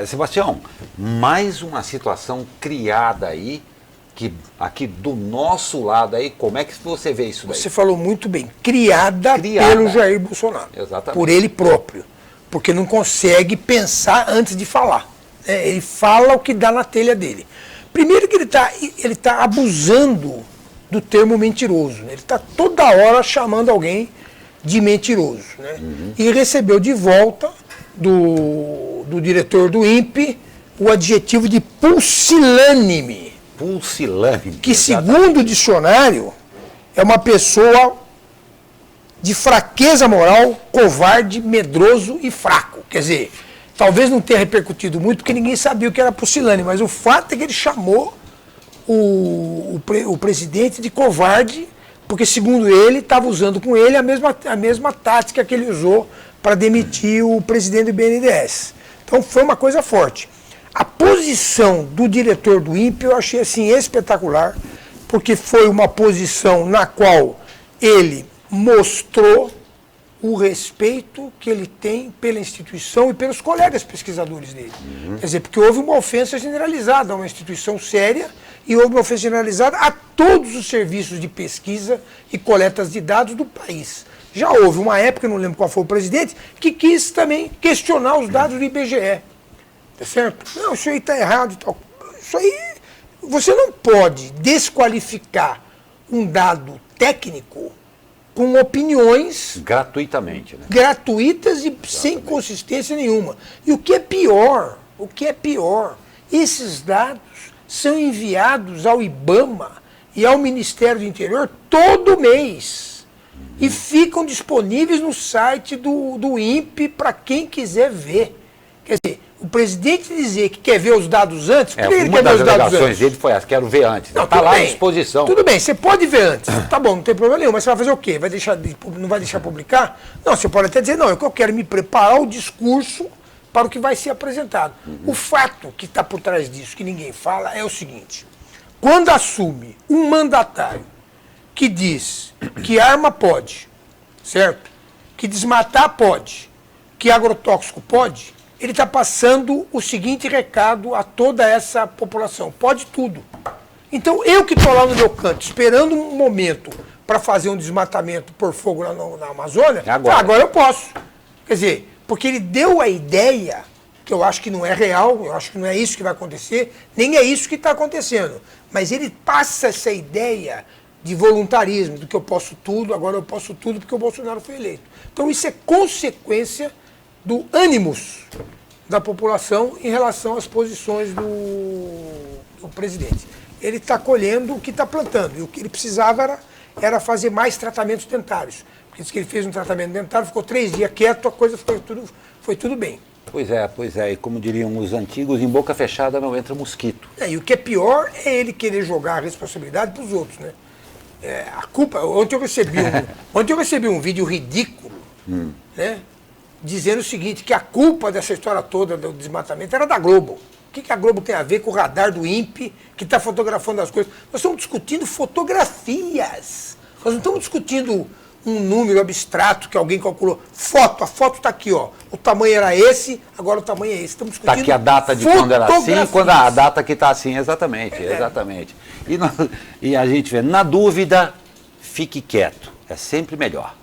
Speaker 2: Sebastião, mais uma situação criada aí, que aqui do nosso lado aí, como é que você vê isso daí?
Speaker 3: Você falou muito bem, criada pelo Jair Bolsonaro.
Speaker 2: Exatamente.
Speaker 3: Por ele próprio, porque não consegue pensar antes de falar. Ele fala o que dá na telha dele. Primeiro que ele tá abusando do termo mentiroso, né? Ele está toda hora chamando alguém de mentiroso, né? E recebeu de volta do diretor do INPE o adjetivo de pusilânime.
Speaker 2: Pusilânime.
Speaker 3: Que, segundo o dicionário, é uma pessoa de fraqueza moral, covarde, medroso e fraco. Quer dizer, talvez não tenha repercutido muito, porque ninguém sabia o que era pusilânime, mas o fato é que ele chamou o presidente de covarde, porque, segundo ele, estava usando com ele a mesma tática que ele usou para demitir o presidente do BNDES. Então foi uma coisa forte. A posição do diretor do INPE eu achei assim espetacular, porque foi uma posição na qual ele mostrou o respeito que ele tem pela instituição e pelos colegas pesquisadores dele. Quer dizer, porque houve uma ofensa generalizada a uma instituição séria e houve uma ofensa generalizada a todos os serviços de pesquisa e coletas de dados do país. Já houve uma época, não lembro qual foi o presidente, que quis também questionar os dados do IBGE. Tá certo? Não, isso aí está errado e tal. Isso aí, você não pode desqualificar um dado técnico com opiniões
Speaker 2: gratuitamente, né?
Speaker 3: Gratuitas e sem consistência nenhuma. E o que é pior, esses dados são enviados ao IBAMA e ao Ministério do Interior todo mês. E ficam disponíveis no site do INPE para quem quiser ver. Quer dizer, o presidente dizer que quer ver os dados antes, por que ele quer ver os dados antes? Uma das alegações
Speaker 2: dele foi essa, quero ver antes.
Speaker 3: Está
Speaker 2: lá à disposição.
Speaker 3: Tudo bem, você pode ver antes. Tá bom, não tem problema nenhum, mas você vai fazer o quê? Não vai deixar publicar? Não, você pode até dizer, não, eu quero me preparar o discurso para o que vai ser apresentado. O fato que está por trás disso, que ninguém fala, é o seguinte. Quando assume um mandatário que diz que arma pode, certo? Que desmatar pode, que agrotóxico pode, ele está passando o seguinte recado a toda essa população: pode tudo. Então, eu que estou lá no meu canto, esperando um momento para fazer um desmatamento por fogo lá na Amazônia, agora eu posso. Quer dizer, porque ele deu a ideia, que eu acho que não é real, eu acho que não é isso que vai acontecer, nem é isso que está acontecendo. Mas ele passa essa ideia de voluntarismo, do que eu posso tudo, agora eu posso tudo porque o Bolsonaro foi eleito. Então, isso é consequência do ânimos da população em relação às posições do presidente. Ele está colhendo o que está plantando, e o que ele precisava era fazer mais tratamentos dentários. Porque disse que ele fez um tratamento dentário, ficou 3 dias quieto, a coisa foi tudo bem.
Speaker 2: Pois é, e como diriam os antigos, em boca fechada não entra mosquito.
Speaker 3: E o que é pior é ele querer jogar a responsabilidade para os outros, né? A culpa, ontem eu recebi um vídeo ridículo, né? Dizendo o seguinte, que a culpa dessa história toda do desmatamento era da Globo. O que a Globo tem a ver com o radar do INPE, que está fotografando as coisas? Nós estamos discutindo fotografias. Nós não estamos discutindo um número abstrato que alguém calculou. A foto está aqui, ó. O tamanho era esse, agora o tamanho é esse. Estamos discutindo.
Speaker 2: Está aqui a data de quando era assim, quando a data que está assim, exatamente. E a gente vê, na dúvida, fique quieto. É sempre melhor.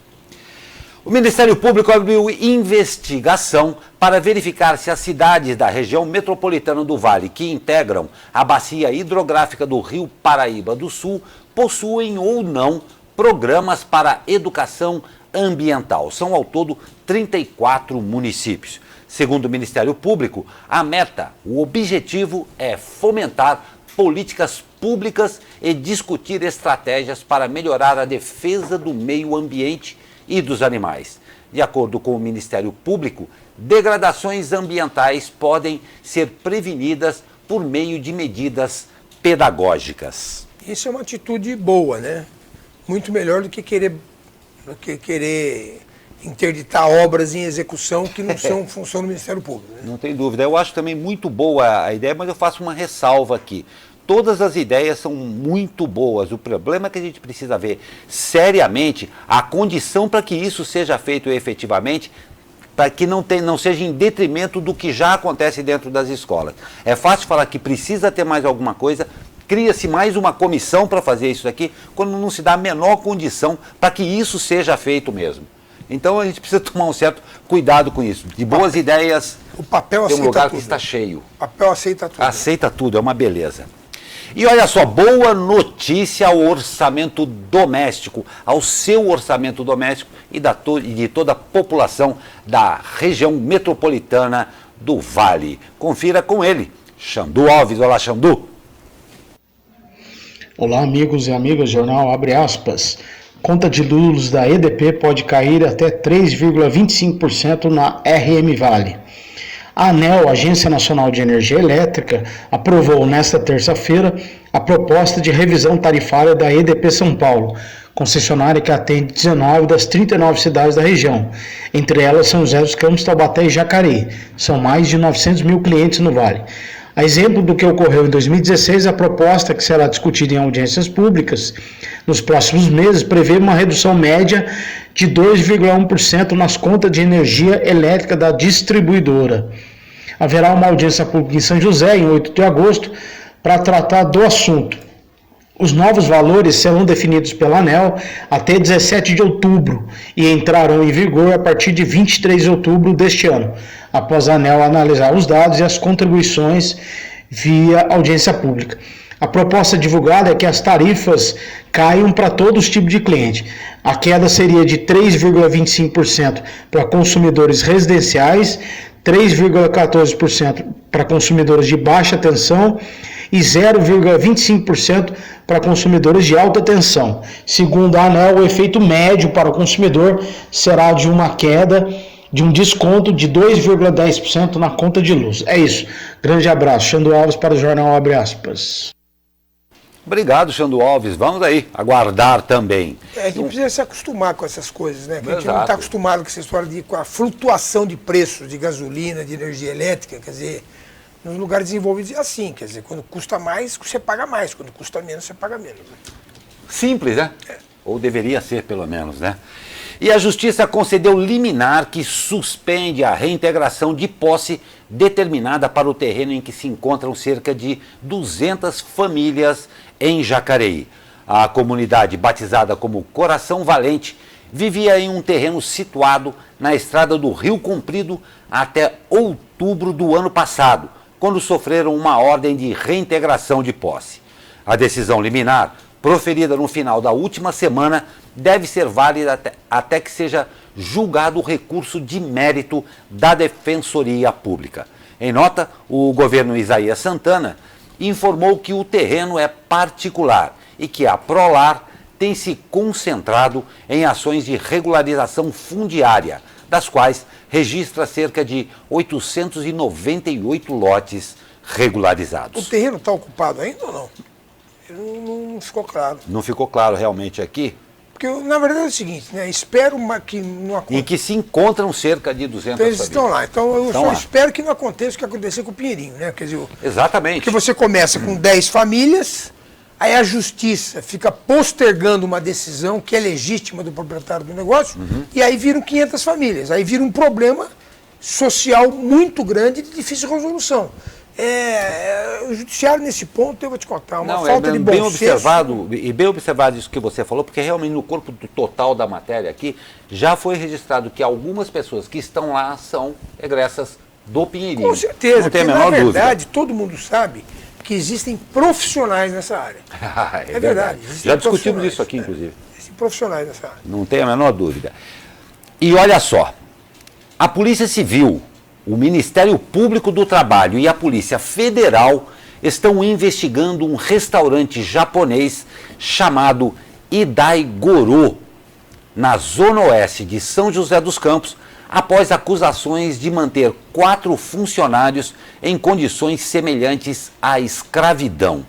Speaker 2: O Ministério Público abriu investigação para verificar se as cidades da região metropolitana do Vale, que integram a bacia hidrográfica do Rio Paraíba do Sul, possuem ou não programas para educação ambiental. São ao todo 34 municípios. Segundo o Ministério Público, a meta, o objetivo é fomentar políticas públicas e discutir estratégias para melhorar a defesa do meio ambiente e dos animais. De acordo com o Ministério Público, degradações ambientais podem ser prevenidas por meio de medidas pedagógicas.
Speaker 3: Isso é uma atitude boa, né? Muito melhor do que querer interditar obras em execução que não são função do Ministério Público. Né?
Speaker 2: Não tem dúvida. Eu acho também muito boa a ideia, mas eu faço uma ressalva aqui. Todas as ideias são muito boas. O problema é que a gente precisa ver seriamente a condição para que isso seja feito efetivamente para que não seja em detrimento do que já acontece dentro das escolas. É fácil falar que precisa ter mais alguma coisa, cria-se mais uma comissão para fazer isso aqui, quando não se dá a menor condição para que isso seja feito mesmo. Então a gente precisa tomar um certo cuidado com isso. De boas ideias,
Speaker 3: o papel
Speaker 2: tem um lugar
Speaker 3: tudo.
Speaker 2: Que está cheio.
Speaker 3: O papel aceita tudo.
Speaker 2: Aceita tudo, é uma beleza. E olha só, boa notícia ao orçamento doméstico, ao seu orçamento doméstico e de toda a população da região metropolitana do Vale. Confira com ele, Xandu Alves. Olá, Xandu.
Speaker 5: Olá, amigos e amigas, jornal abre aspas. Conta de luz da EDP pode cair até 3,25% na RM Vale. A ANEEL, Agência Nacional de Energia Elétrica, aprovou nesta terça-feira a proposta de revisão tarifária da EDP São Paulo, concessionária que atende 19 das 39 cidades da região. Entre elas São José dos Campos, Taubaté e Jacareí. São mais de 900 mil clientes no Vale. A exemplo do que ocorreu em 2016, a proposta que será discutida em audiências públicas nos próximos meses prevê uma redução média de 2,1% nas contas de energia elétrica da distribuidora. Haverá uma audiência pública em São José, em 8 de agosto, para tratar do assunto. Os novos valores serão definidos pela ANEEL até 17 de outubro e entrarão em vigor a partir de 23 de outubro deste ano, após a ANEEL analisar os dados e as contribuições via audiência pública. A proposta divulgada é que as tarifas caiam para todos os tipos de cliente. A queda seria de 3,25% para consumidores residenciais, 3,14% para consumidores de baixa tensão e 0,25% para consumidores de alta tensão. Segundo a ANEEL, o efeito médio para o consumidor será de uma queda de um desconto de 2,10% na conta de luz. É isso. Grande abraço. Xandu Alves para o jornal Abre Aspas.
Speaker 2: Obrigado, Xandu Alves. Vamos aí aguardar também.
Speaker 3: A gente precisa se acostumar com essas coisas, né? Porque a gente
Speaker 2: Exato.
Speaker 3: não está acostumado com essa história com a flutuação de preços de gasolina, de energia elétrica, quer dizer, nos lugares desenvolvidos é assim, quer dizer, quando custa mais, você paga mais, quando custa menos, você paga menos.
Speaker 2: Simples, né? Ou deveria ser, pelo menos, né? E a Justiça concedeu liminar que suspende a reintegração de posse determinada para o terreno em que se encontram cerca de 200 famílias em Jacareí. A comunidade, batizada como Coração Valente, vivia em um terreno situado na estrada do Rio Comprido até outubro do ano passado, quando sofreram uma ordem de reintegração de posse. A decisão liminar, proferida no final da última semana, deve ser válida até que seja julgado o recurso de mérito da Defensoria Pública. Em nota, o governo Isaías Santana informou que o terreno é particular e que a Prolar tem se concentrado em ações de regularização fundiária, das quais registra cerca de 898 lotes regularizados.
Speaker 3: O terreno está ocupado ainda ou não? Não ficou claro.
Speaker 2: Não ficou claro realmente aqui?
Speaker 3: Porque, na verdade, é o seguinte, né? Espero que não aconteça.
Speaker 2: Em que se encontram cerca de 200
Speaker 3: Então, eles
Speaker 2: famílias.
Speaker 3: estão lá. Então, eu
Speaker 2: Estão
Speaker 3: só
Speaker 2: lá.
Speaker 3: espero que não aconteça o que aconteceu com o Pinheirinho, né? Quer dizer,
Speaker 2: Exatamente.
Speaker 3: porque você começa com 10 famílias, aí a justiça fica postergando uma decisão que é legítima do proprietário do negócio, e aí viram 500 famílias. Aí vira um problema social muito grande de difícil resolução. O judiciário, nesse ponto, eu vou te contar, uma falta de bom
Speaker 2: bem
Speaker 3: senso.
Speaker 2: observado, e bem observado isso que você falou, porque realmente no corpo total da matéria aqui, já foi registrado que algumas pessoas que estão lá são egressas do Pinheirinho.
Speaker 3: Com certeza,
Speaker 2: não tem a
Speaker 3: porque,
Speaker 2: menor
Speaker 3: na verdade,
Speaker 2: dúvida.
Speaker 3: todo mundo sabe que existem profissionais nessa área.
Speaker 2: É verdade.
Speaker 3: Existem
Speaker 2: Já discutimos
Speaker 3: profissionais,
Speaker 2: isso aqui, inclusive.
Speaker 3: Existem profissionais nessa área.
Speaker 2: Não tem a menor dúvida. E olha só, a Polícia Civil, o Ministério Público do Trabalho e a Polícia Federal estão investigando um restaurante japonês chamado Idaigoro, na zona oeste de São José dos Campos, após acusações de manter 4 funcionários em condições semelhantes à escravidão.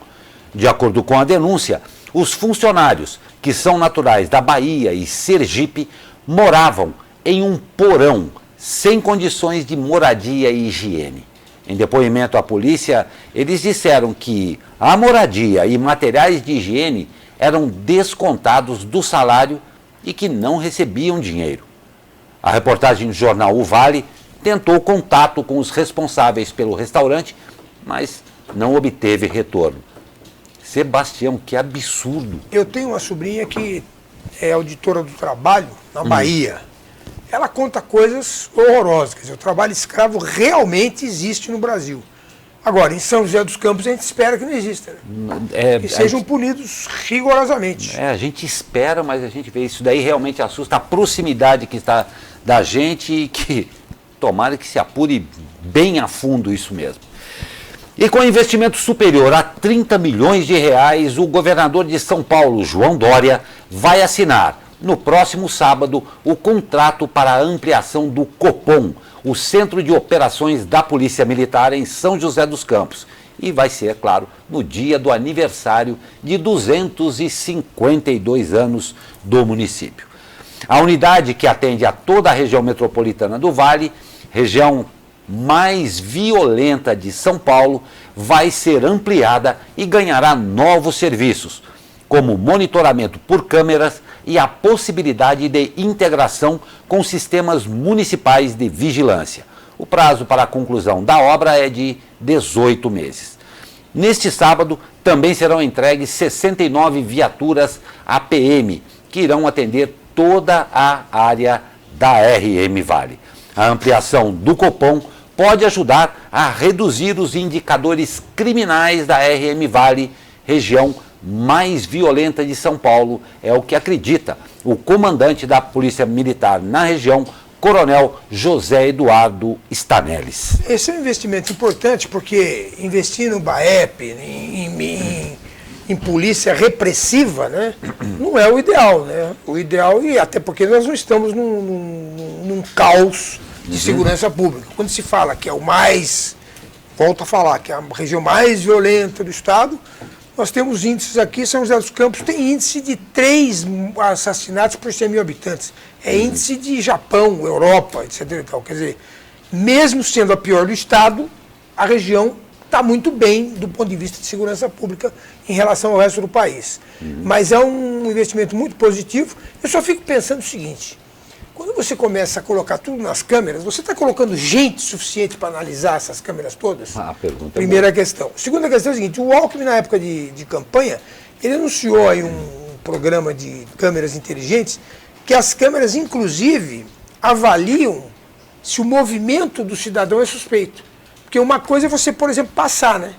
Speaker 2: De acordo com a denúncia, os funcionários, que são naturais da Bahia e Sergipe, moravam em um porão sem condições de moradia e higiene. Em depoimento à polícia, eles disseram que a moradia e materiais de higiene eram descontados do salário e que não recebiam dinheiro. A reportagem do jornal O Vale tentou contato com os responsáveis pelo restaurante, mas não obteve retorno. Sebastião, que absurdo.
Speaker 3: Eu tenho uma sobrinha que é auditora do trabalho na Bahia. Ela conta coisas horrorosas. Quer dizer, o trabalho escravo realmente existe no Brasil. Agora, em São José dos Campos, a gente espera que não exista. Né? Que sejam punidos rigorosamente.
Speaker 2: A gente espera, mas a gente vê isso daí realmente assusta a proximidade que está da gente e que tomara que se apure bem a fundo isso mesmo. E com investimento superior a 30 milhões de reais, o governador de São Paulo, João Dória, vai assinar no próximo sábado o contrato para a ampliação do Copom, o Centro de Operações da Polícia Militar em São José dos Campos. E vai ser, claro, no dia do aniversário de 252 anos do município. A unidade, que atende a toda a região metropolitana do Vale, região mais violenta de São Paulo, vai ser ampliada e ganhará novos serviços, como monitoramento por câmeras e a possibilidade de integração com sistemas municipais de vigilância. O prazo para a conclusão da obra é de 18 meses. Neste sábado, também serão entregues 69 viaturas APM, que irão atender toda a área da RM Vale. A ampliação do Copom pode ajudar a reduzir os indicadores criminais da RM Vale, região mais violenta de São Paulo, é o que acredita o comandante da Polícia Militar na região, Coronel José Eduardo Stanelis.
Speaker 3: Esse é um investimento importante porque investir no BAEP, em polícia repressiva, né, não é o ideal. Né? O ideal, e até porque nós não estamos num caos de segurança pública. Quando se fala que é o mais, volto a falar, que é a região mais violenta do Estado, nós temos índices aqui, São José dos Campos tem índice de 3 assassinatos por 100 mil habitantes. É índice de Japão, Europa, etc. E tal. Quer dizer, mesmo sendo a pior do Estado, a região está muito bem do ponto de vista de segurança pública em relação ao resto do país. Mas é um investimento muito positivo. Eu só fico pensando o seguinte, quando você começa a colocar tudo nas câmeras, você está colocando gente suficiente para analisar essas câmeras todas?
Speaker 2: A pergunta
Speaker 3: Primeira questão. Segunda questão é a seguinte, o Alckmin, na época de campanha, ele anunciou aí um programa de câmeras inteligentes, que as câmeras, inclusive, avaliam se o movimento do cidadão é suspeito. Porque uma coisa é você, por exemplo, passar, né?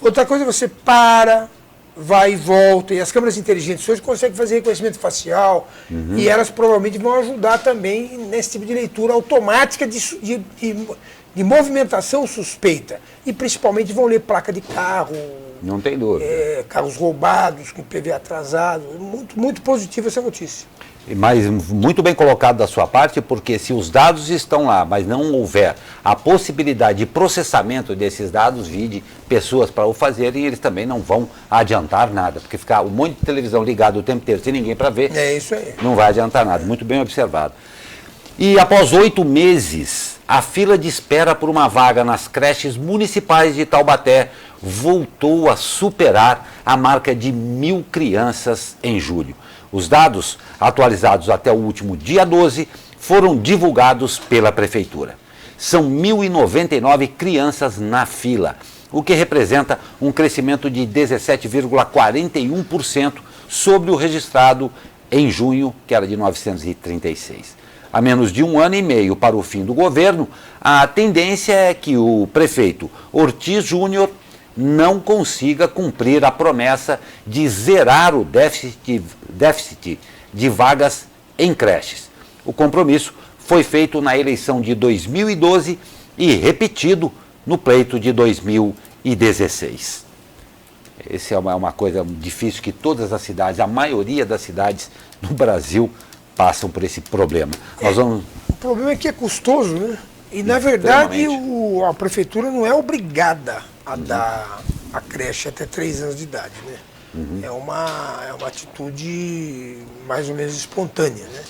Speaker 3: Outra coisa é você para, vai e volta, e as câmeras inteligentes hoje conseguem fazer reconhecimento facial, e elas provavelmente vão ajudar também nesse tipo de leitura automática de movimentação suspeita. E principalmente vão ler placa de carro,
Speaker 2: não tem dúvida.
Speaker 3: Carros roubados, com PV atrasado. Muito, muito positiva essa notícia.
Speaker 2: Mas muito bem colocado da sua parte, porque se os dados estão lá, mas não houver a possibilidade de processamento desses dados, vide pessoas para o fazerem, eles também não vão adiantar nada, porque ficar um monte de televisão ligado o tempo inteiro sem ninguém para ver,
Speaker 3: isso aí.
Speaker 2: Não vai adiantar nada. Muito bem observado. E após 8 meses, a fila de espera por uma vaga nas creches municipais de Taubaté voltou a superar a marca de 1.000 crianças em julho. Os dados, atualizados até o último dia 12, foram divulgados pela Prefeitura. São 1.099 crianças na fila, o que representa um crescimento de 17,41% sobre o registrado em junho, que era de 936. A menos de 1 ano e meio para o fim do governo, a tendência é que o prefeito Ortiz Júnior não consiga cumprir a promessa de zerar o déficit de vagas em creches. O compromisso foi feito na eleição de 2012 e repetido no pleito de 2016. Essa é uma coisa difícil que todas as cidades, a maioria das cidades no Brasil, passam por esse problema.
Speaker 3: O problema é que é custoso, né? E, na verdade, a prefeitura não é obrigada a dar a creche até 3 anos de idade, né? É uma atitude mais ou menos espontânea, né?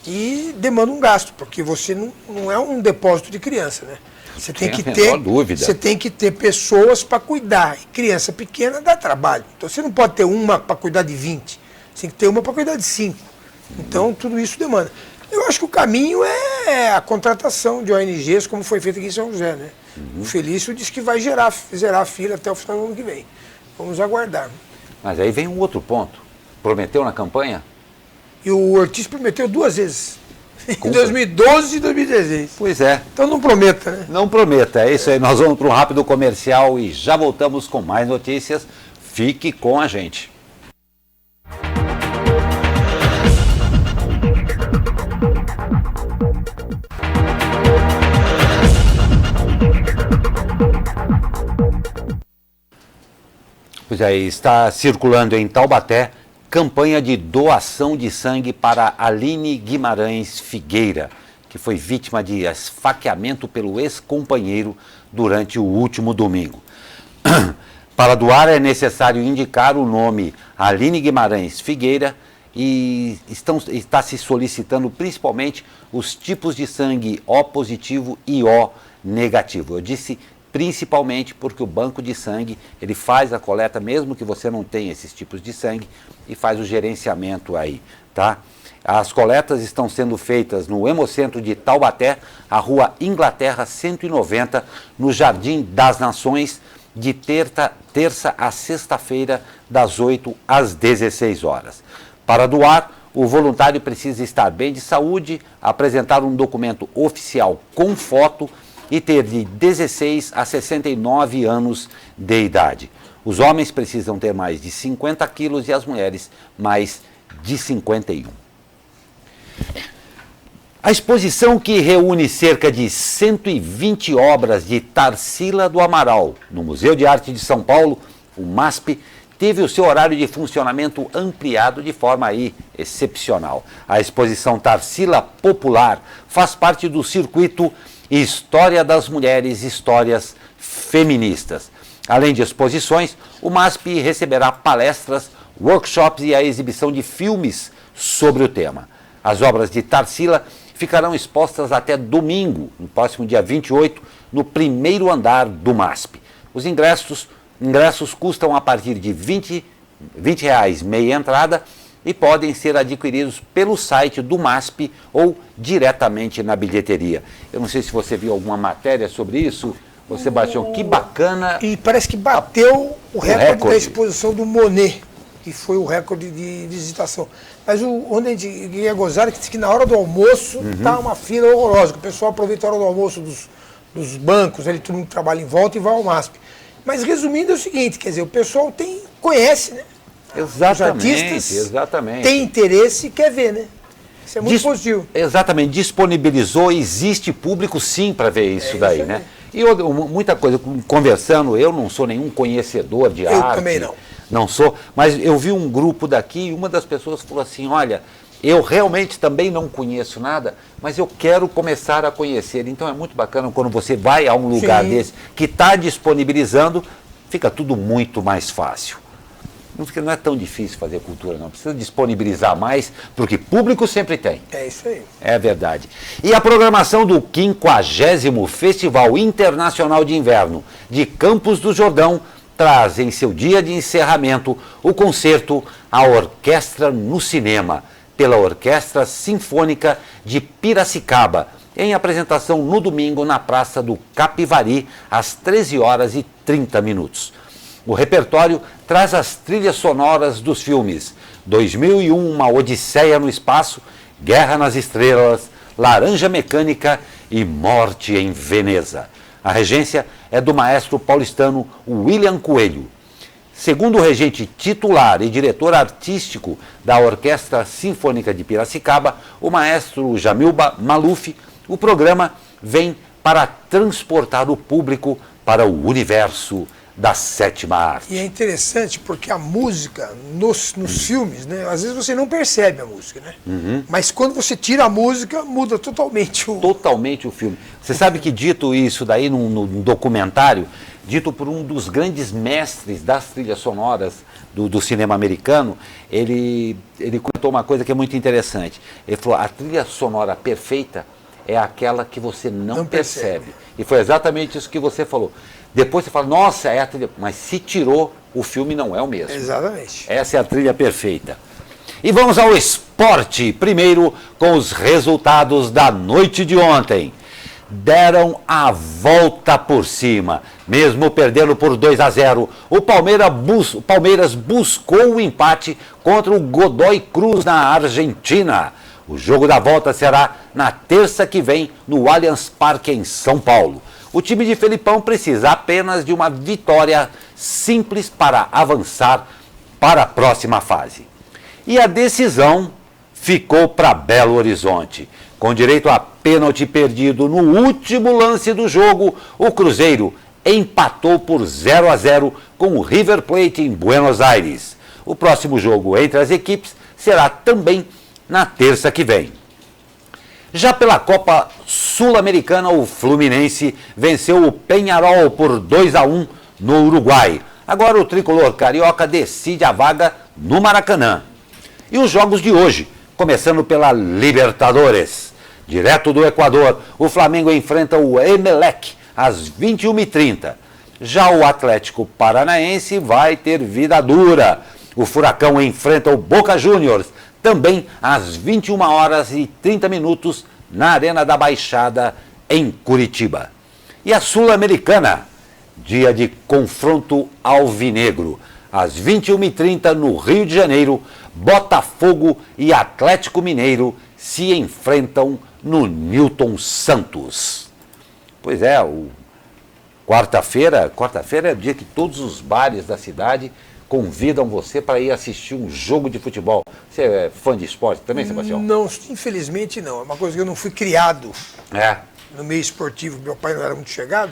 Speaker 3: E demanda um gasto, porque você não é um depósito de criança, né? Você tem que ter, você tem que ter pessoas para cuidar. E criança pequena dá trabalho. Então você não pode ter uma para cuidar de 20, você tem que ter uma para cuidar de 5. Então tudo isso demanda. Eu acho que o caminho é é a contratação de ONGs, como foi feito aqui em São José, né? O Felício disse que vai zerar a fila até o final do ano que vem. Vamos aguardar.
Speaker 2: Mas aí vem um outro ponto. Prometeu na campanha?
Speaker 3: E o Ortiz prometeu 2 vezes. Em
Speaker 2: Cumpra.
Speaker 3: 2012 e 2016.
Speaker 2: Pois é.
Speaker 3: Então não prometa, né?
Speaker 2: Não prometa, é isso aí. Nós vamos para um rápido comercial e já voltamos com mais notícias. Fique com a gente. Pois é, está circulando em Taubaté campanha de doação de sangue para Aline Guimarães Figueira, que foi vítima de esfaqueamento pelo ex-companheiro durante o último domingo. Para doar é necessário indicar o nome Aline Guimarães Figueira e está se solicitando principalmente os tipos de sangue O positivo e O negativo. Eu disse principalmente porque o banco de sangue, ele faz a coleta, mesmo que você não tenha esses tipos de sangue, e faz o gerenciamento aí, tá? As coletas estão sendo feitas no Hemocentro de Taubaté, a Rua Inglaterra 190, no Jardim das Nações, de terça a sexta-feira, das 8 às 16 horas. Para doar, o voluntário precisa estar bem de saúde, apresentar um documento oficial com foto e ter de 16 a 69 anos de idade. Os homens precisam ter mais de 50 quilos e as mulheres mais de 51. A exposição, que reúne cerca de 120 obras de Tarsila do Amaral, no Museu de Arte de São Paulo, o MASP, teve o seu horário de funcionamento ampliado de forma aí excepcional. A exposição Tarsila Popular faz parte do circuito História das Mulheres, Histórias Feministas. Além de exposições, o MASP receberá palestras, workshops e a exibição de filmes sobre o tema. As obras de Tarsila ficarão expostas até domingo, no próximo dia 28, no primeiro andar do MASP. Os ingressos custam a partir de R$ 20 meia entrada e podem ser adquiridos pelo site do MASP ou diretamente na bilheteria. Eu não sei se você viu alguma matéria sobre isso, você baixou, que bacana.
Speaker 3: E parece que bateu o recorde da exposição do Monet, que foi o recorde de visitação. Mas onde a gente ia gozar é que na hora do almoço está uma fila horrorosa, que o pessoal aproveita a hora do almoço dos bancos, ali todo mundo trabalha em volta e vai ao MASP. Mas resumindo é o seguinte, quer dizer, o pessoal conhece, né?
Speaker 2: Exatamente,
Speaker 3: os artistas
Speaker 2: exatamente.
Speaker 3: Tem interesse e quer ver, né? Isso é muito positivo.
Speaker 2: Exatamente, disponibilizou, existe público sim para ver isso daí,
Speaker 3: isso
Speaker 2: né? E muita coisa, conversando, eu não sou nenhum conhecedor de arte.
Speaker 3: Eu também não.
Speaker 2: Não sou, mas eu vi um grupo daqui e uma das pessoas falou assim, olha, eu realmente também não conheço nada, mas eu quero começar a conhecer. Então é muito bacana quando você vai a um lugar desse que está disponibilizando, fica tudo muito mais fácil. Não é tão difícil fazer cultura, não. Precisa disponibilizar mais, porque público sempre tem.
Speaker 3: É isso aí.
Speaker 2: É verdade. E a programação do 50º Festival Internacional de Inverno de Campos do Jordão traz em seu dia de encerramento o concerto A Orquestra no Cinema, pela Orquestra Sinfônica de Piracicaba, em apresentação no domingo na Praça do Capivari, às 13h30. O repertório traz as trilhas sonoras dos filmes 2001, Uma Odisseia no Espaço, Guerra nas Estrelas, Laranja Mecânica e Morte em Veneza. A regência é do maestro paulistano William Coelho. Segundo o regente titular e diretor artístico da Orquestra Sinfônica de Piracicaba, o maestro Jamil Maluf, o programa vem para transportar o público para o universo da sétima arte.
Speaker 3: E é interessante porque a música nos filmes, né, às vezes você não percebe a música, né? Mas quando você tira a música, muda totalmente
Speaker 2: o filme. Você sabe que dito isso daí num documentário, dito por um dos grandes mestres das trilhas sonoras do cinema americano, ele contou uma coisa que é muito interessante. Ele falou, a trilha sonora perfeita é aquela que você não percebe. E foi exatamente isso que você falou. Depois você fala, nossa, é a trilha. Mas se tirou, o filme não é o mesmo.
Speaker 3: Exatamente.
Speaker 2: Essa é a trilha perfeita. E vamos ao esporte. esporte. Primeiro, com os resultados da noite de ontem. Deram a volta por cima. Mesmo perdendo por 2-0, o Palmeiras buscou o empate contra o Godoy Cruz na Argentina. O jogo da volta será na terça que vem no Allianz Parque, em São Paulo. O time de Felipão precisa apenas de uma vitória simples para avançar para a próxima fase. E a decisão ficou para Belo Horizonte. Com direito a pênalti perdido no último lance do jogo, o Cruzeiro empatou por 0-0 com o River Plate em Buenos Aires. O próximo jogo entre as equipes será também na terça que vem. Já pela Copa Sul-Americana, o Fluminense venceu o Peñarol por 2-1 no Uruguai. Agora o tricolor carioca decide a vaga no Maracanã. E os jogos de hoje, começando pela Libertadores. Direto do Equador, o Flamengo enfrenta o Emelec às 21h30. Já o Atlético Paranaense vai ter vida dura. O Furacão enfrenta o Boca Juniors, também às 21h30 na Arena da Baixada, em Curitiba. E a Sul-Americana, dia de confronto alvinegro. Às 21h30 no Rio de Janeiro, Botafogo e Atlético Mineiro se enfrentam no Newton Santos. Pois é, quarta-feira é o dia que todos os bares da cidade convidam você para ir assistir um jogo de futebol. Você é fã de esporte também, Sebastião?
Speaker 3: Não, infelizmente não. É uma coisa que eu não fui criado no meio esportivo. Meu pai não era muito chegado,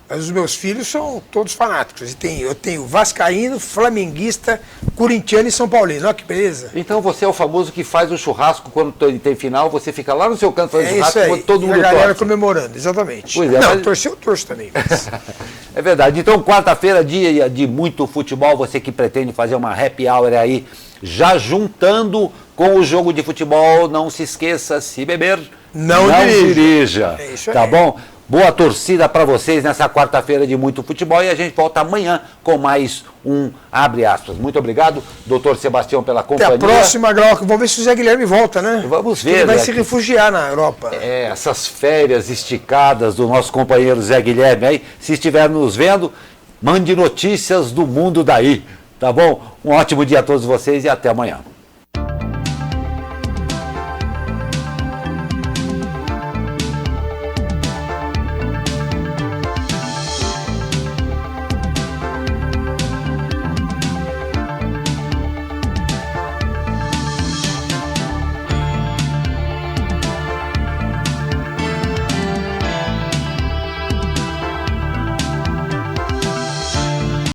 Speaker 3: mas os meus filhos são todos fanáticos. Eu tenho vascaíno, flamenguista, corintiano e São Paulino. Olha que beleza.
Speaker 2: Então você é o famoso que faz o churrasco quando tem final, você fica lá no seu canto fazendo churrasco
Speaker 3: isso aí.
Speaker 2: Quando todo mundo
Speaker 3: torce. A galera
Speaker 2: torce.
Speaker 3: comemorando, exatamente.
Speaker 2: Pois é,
Speaker 3: não,
Speaker 2: mas...
Speaker 3: eu torço também. Mas...
Speaker 2: É verdade. Então, quarta-feira, dia de muito futebol, você que pretende fazer uma happy hour aí, já juntando com o jogo de futebol, não se esqueça, se beber, não dirija.
Speaker 3: É isso aí.
Speaker 2: Tá bom? Boa torcida para vocês nessa quarta-feira de muito futebol e a gente volta amanhã com mais um Abre Aspas. Muito obrigado, doutor Sebastião, pela companhia.
Speaker 3: Até a próxima, Glauco. Vamos ver se o Zé Guilherme volta, né?
Speaker 2: Vamos ver.
Speaker 3: Ele vai se refugiar na Europa.
Speaker 2: Essas férias esticadas do nosso companheiro Zé Guilherme aí, se estiver nos vendo, mande notícias do mundo daí, tá bom? Um ótimo dia a todos vocês e até amanhã.